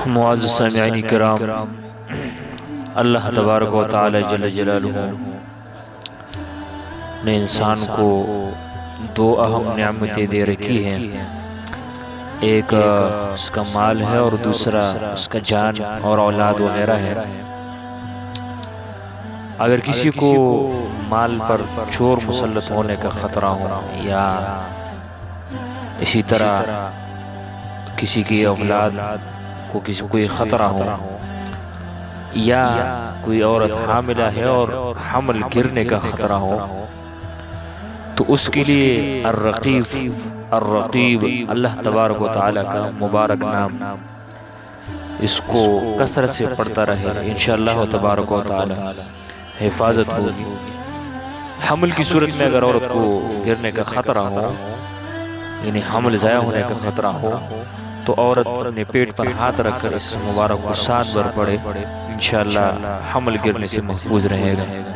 معزز سامعین کرام، اللہ تبارک و تعالی جل جلالہ نے انسان کو دو اہم نعمتیں دے رکھی ہیں، ایک اس کا مال ہے اور دوسرا اس کا جان اور اولاد وغیرہ ہے۔ اگر کسی کو مال پر چور مسلط ہونے کا خطرہ ہو، یا اسی طرح کسی کی اولاد کو کوئی خطرہ ہو، یا کوئی عورت حاملہ ہے اور حمل گرنے کا خطرہ ہو، تو اس کے لیے الرقیب اللہ تبارک و تعالیٰ کا مبارک نام اس کو کثرت سے پڑھتا رہے، انشاءاللہ تبارک و تعالی حفاظت ہوگی۔ حمل کی صورت میں اگر عورت کو گرنے کا خطرہ ہو، یعنی حمل ضائع ہونے کا خطرہ ہو، تو عورت اپنے پیٹ پر ہاتھ رکھ کر اس مبارک کو 7 بار پڑھے، انشاءاللہ حمل گرنے سے محفوظ رہے گا۔